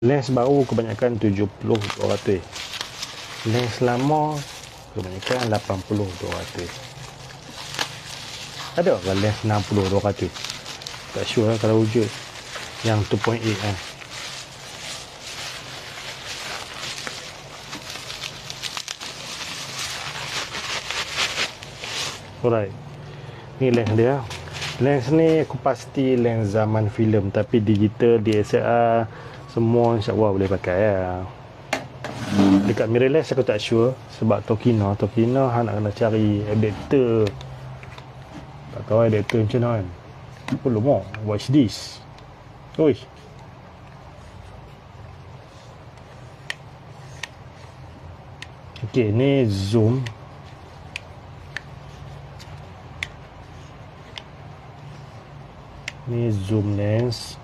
Lens baru kebanyakan 70-200. Lens lama kebanyakan 80-200. Ada ke lens 60-200? Tak sure lah kalau wujud yang 2.8 kan. Alright, ni lens dia. Lens ni aku pasti lens zaman filem, tapi digital, DSLR semua insyaAllah boleh pakai ya. Dekat mirrorless aku tak sure, sebab Tokina hang nak kena cari adapter. Tak tahu adapter macam mana kan. Belum mau watch this. Oi, okey, ni zoom. Ni zoom lens.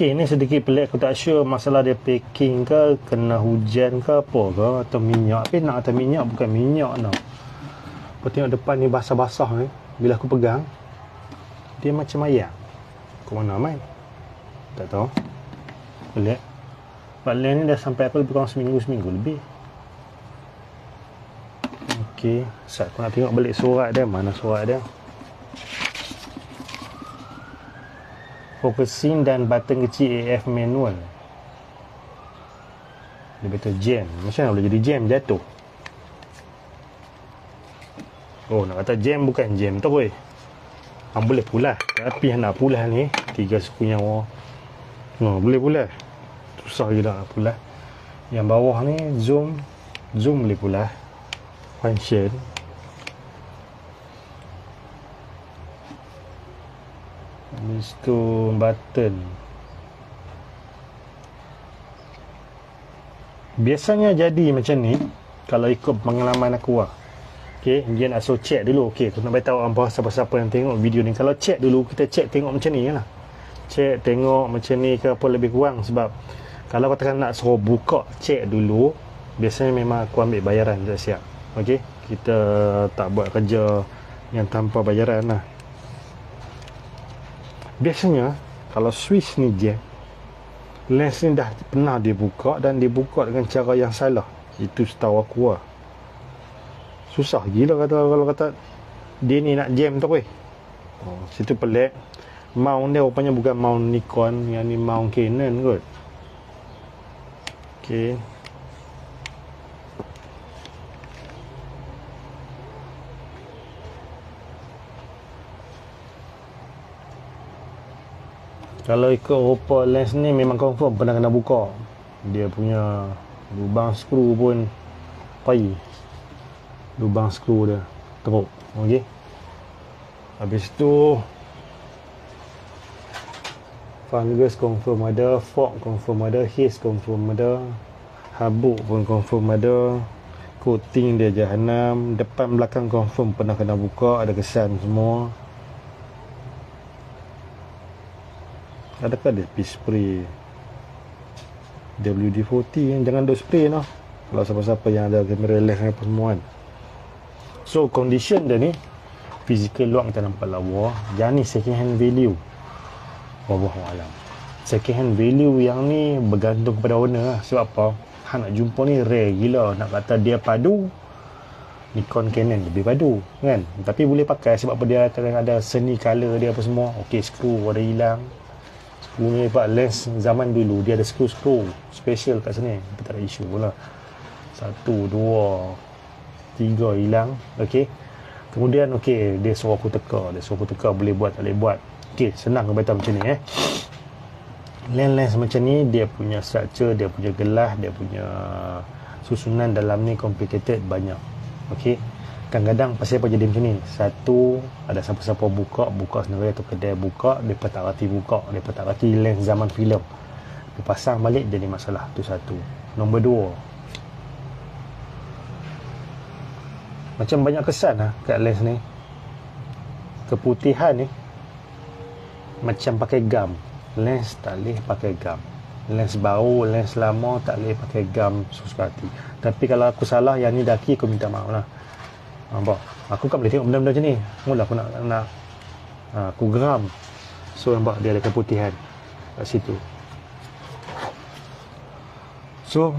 Okey, ni sedikit pelik, aku tak sure masalah dia packing ke, kena hujan ke apa ke, atau minyak. Tapi nak kata minyak, bukan minyak tau. Aku tengok depan ni basah-basah ni. Bila aku pegang, dia macam ayam. Ke mana main? Tak tahu. Pelik. Sebab lens ni dah sampai aku lebih kurang seminggu lebih. Okey, saat aku nak tengok balik surat dia. Mana surat dia? Focusing dan button kecil AF manual. Dia betul jam. Macam mana boleh jadi jam jatuh? Oh, nak kata jam bukan jam tu weh. Hang boleh pulas. Tapi hang nak pulas ni 3 skru yang bawah. Boleh pulas. Susah gila nak pulas. Yang bawah ni zoom boleh pulas. Function. Habis tu button. Biasanya jadi macam ni kalau ikut pengalaman aku lah. Okey, dia nak suruh check dulu. Okey, aku nak beritahu apa siapa-siapa yang tengok video ni. Kalau check dulu, kita check tengok macam ni lah. Check tengok macam ni ke apa lebih kurang. Sebab kalau katakan nak suruh buka check dulu, biasanya memang aku ambil bayaran dah siap. Okey, kita tak buat kerja yang tanpa bayaran lah. Biasanya kalau switch ni jam, lens ni dah pernah dibuka dan dibuka dengan cara yang salah. Itu setahu aku lah. Susah gila kalau kata dia ni nak jam tu weh. Situ pelik. Mount dia rupanya bukan mount Nikon, yang ni mount Canon kot. Okey. Kalau ikut rupa lens ni memang confirm pernah kena buka. Dia punya lubang skru pun pai. Lubang skru dia teruk. Okey. Habis tu fungus confirm ada, fog confirm ada, haze confirm ada, habuk pun confirm ada, coating dia jahanam, depan belakang confirm pernah kena buka, ada kesan semua. Adakah dia pergi spray WD-40 kan? Jangan duk spray noh. Kalau siapa-siapa yang ada kamera lens apa semua kan. So condition dia ni, physical lock kita nampak lawa. Yang ni second hand value. Wallahu alam. Second hand value yang ni bergantung kepada owner lah. Sebab apa? Hang nak jumpa ni rare gila. Nak kata dia padu, Nikon Canon lebih padu kan. Tapi boleh pakai sebab apa, dia ada seni color dia apa semua. Okey, skru ada hilang. Skru ni pak lens zaman dulu dia ada skru special kat sini. Tapi tak ada isu pula. 1, 2, 3 hilang. Okey. Kemudian okey, dia suruh aku teka. Boleh buat tak boleh buat. Okey, senang aku beritahu macam ni lens macam ni, dia punya structure, dia punya gelas, dia punya susunan dalam ni complicated banyak. Okey. Kadang-kadang pasal apa jadi macam ni. Satu, ada siapa-siapa buka sendiri atau kedai buka, mereka tak reti buka, mereka tak reti lens zaman filem. Dia pasang balik jadi masalah. Tu satu. Nombor 2, macam banyak kesan lah kat lens ni. Keputihan ni macam pakai gam. Lens tak boleh pakai gam. lens baru, lens lama tak boleh pakai gam suka hati. Tapi kalau aku salah yang ni daki, aku minta maaf lah. Nampak? Aku kan boleh tengok benda-benda macam ni. Mula aku nak aku geram. So nampak dia ada keputihan kat situ. So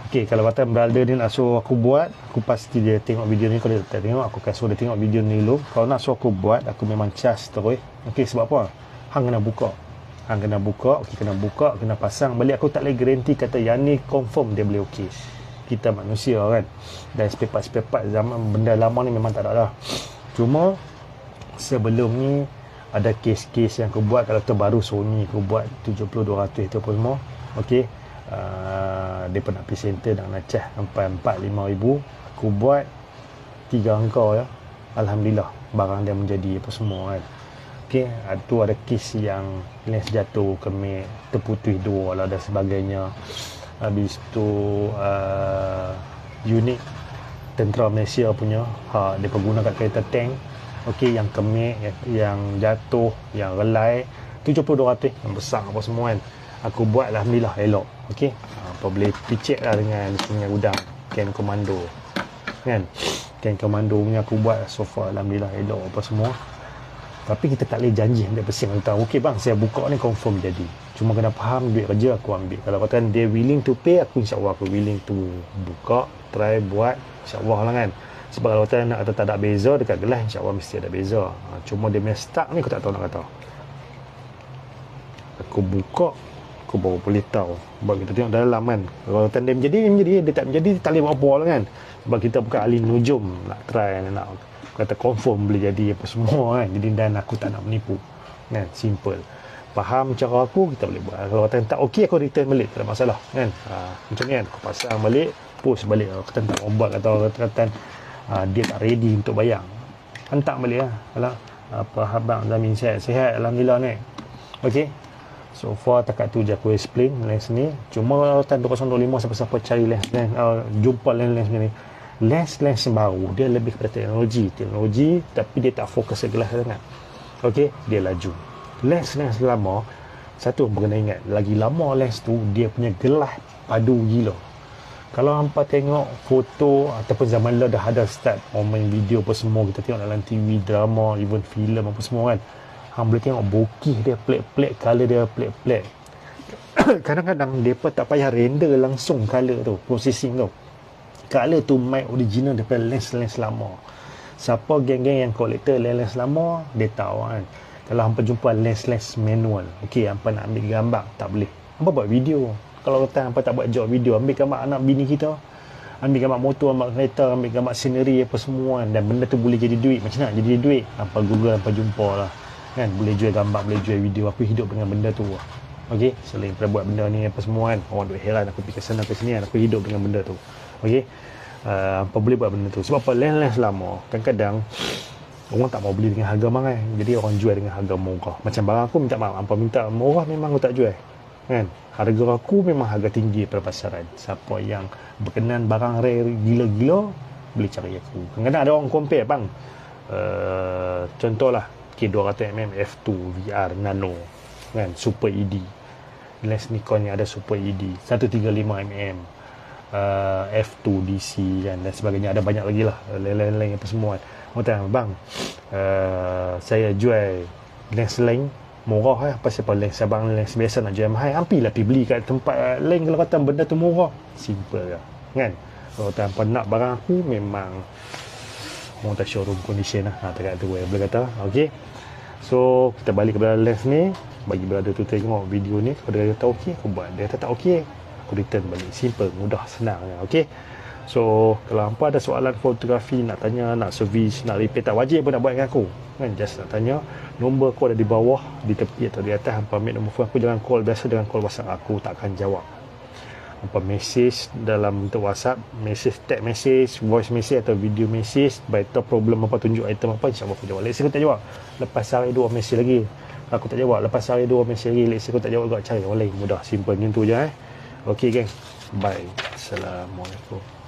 okay, kalau Watan brother ni nak suruh aku buat, aku pasti dia tengok video ni. Kalau dia tak tengok, aku akan suruh dia tengok video ni dulu. Kalau nak suruh aku buat, aku memang cas terus. Okay, sebab apa? Hang kena buka. Okay, kena buka, kena pasang balik. Aku tak boleh garanti kata yang ni confirm dia boleh okey. Kita manusia kan, dan spare part zaman benda lama ni memang tak ada dah. Cuma sebelum ni ada kes-kes yang aku buat. Kalau terbaru Sony aku buat 70-200 itu pun semua. Okay, dia pernah presenter nak cah sampai 4-5 ribu. Aku buat 3 angka ya. Alhamdulillah barang dia menjadi apa semua kan. Okay, tu ada kes yang lens jatuh, kemik, terputus dua lah dan sebagainya. Habis tu unit tentera Malaysia punya dia perguna kat kereta tank. Okey, yang kemik, yang jatuh, yang relai 70-200 yang besar apa semua kan. Aku buat alhamdulillah elok. Okey, apa boleh picit lah dengan punya udang Ken Komando kan. Ken Komando punya aku buat so far alhamdulillah elok apa semua. Tapi kita tak boleh janji 100% kita okey bang saya buka ni confirm jadi. Cuma kena faham duit kerja aku ambil. Kalau katakan dia willing to pay, aku insya-Allah aku willing to buka, try buat insya-Allah lah kan. Sebab kalau kata nak atau tak ada beza dekat gelas, insya-Allah mesti ada beza. Cuma dia punya start ni aku tak tahu nak kata. Aku buka, aku baru boleh tahu. Sebab kita tengok dalam kan. Kalau kata dia menjadi, dia tak menjadi, tak boleh buat apa lah kan. Sebab kita bukan ahli nujum, nak try, nak kata confirm boleh jadi apa semua kan. Jadi dan aku tak nak menipu kan, simple. Faham cara aku, kita boleh buat. Kalau kata tak okey, aku return balik, tak ada masalah kan. Macam ni kan, aku pasang balik, post balik. Kalau kata tak mau buat, kata dia tak ready untuk bayar, hantar balik lah. Alah, apa abang Zamin sihat alhamdulillah ni. Okey, so far takat tu je aku explain lens ni. Cuma tahun 2025 siapa-siapa cari lens kan, jumpa lens ni, lens baru dia lebih kepada teknologi, tapi dia tak fokus ke gelas sangat. Okey, dia laju. Lens lama, satu kena ingat, lagi lama lens tu dia punya gelas padu gila. Kalau hampa tengok foto ataupun zaman lah dah ada start main video apa semua, kita tengok dalam TV, drama, even filem apa semua kan, hang boleh tengok bokeh dia pelik-pelik, color dia pelik-pelik. Kadang-kadang depa tak payah render langsung color tu, processing tu. Color tu mic original daripada lens lama. Siapa geng-geng yang kolektor lens lama, dia tahu kan. Kalau hampa jumpa lens manual, okey, hampa nak ambil gambar, tak boleh. Hampa buat video. Kalau kata hampa tak buat job video, ambil gambar anak bini kita, ambil gambar motor, ambil kereta, ambil gambar scenery apa semua, dan benda tu boleh jadi duit. Macam nak jadi duit? Hampa Google, hampa jumpa lah kan. Boleh jual gambar, boleh jual video. Aku hidup dengan benda tu. Okey, selain daripada buat benda ni apa semua kan, orang duk heran aku pergi ke sana ke sini kan, aku hidup dengan benda tu. Okey, hampa boleh buat benda tu. Sebab apa? Lens lama kadang-kadang orang tak mau beli dengan harga mahal, jadi orang jual dengan harga murah. Macam barang aku, minta maaf, hampa minta murah memang aku tak jual kan. Harga aku memang harga tinggi pada pasaran. Siapa yang berkenan barang rare gila-gila boleh cari aku. Kadang-kadang ada orang compare bang, contohlah K200mm f2 VR nano kan, Super ED, lens Nikon yang ada Super ED 135mm, f2 DC kan, dan sebagainya. Ada banyak lagi lah lain-lain apa semua kan. Kata bang, saya jual lens lain murah lah. Pasal lens abang lens biasa nak jual mahal, ampilah pergi beli kat tempat lain kalau kata benda tu murah. Simple lah kan. Kalau tanpa nak barang aku, memang orang tak showroom condition lah. Tak tu boleh kata. Okey, so kita balik kepada lens ni. Bagi brother tu tengok video ni, kalau dia kata okey, aku buat. Dia kata tak okey, aku return balik. Simple, mudah, senang. Okey, so kalau hampa ada soalan fotografi, nak tanya, nak servis, nak repair, tak wajib pun nak buat dengan aku kan. Just nak tanya, nombor aku ada di bawah, di tepi atau di atas. Hampa ambil nombor phone aku, jangan call biasa, dengan call WhatsApp aku takkan jawab. Hampa message dalam bentuk WhatsApp, message, text message, voice message atau video message, baik tahu problem apa, tunjuk item apa, insyaAllah aku jawab. Let's say aku tak jawab, lepas hari 2 message lagi aku tak jawab, lepas hari 2 message lagi, let's say aku tak jawab juga, cari orang lain. Mudah, simple macam tu je. Okey geng, bye, Assalamualaikum.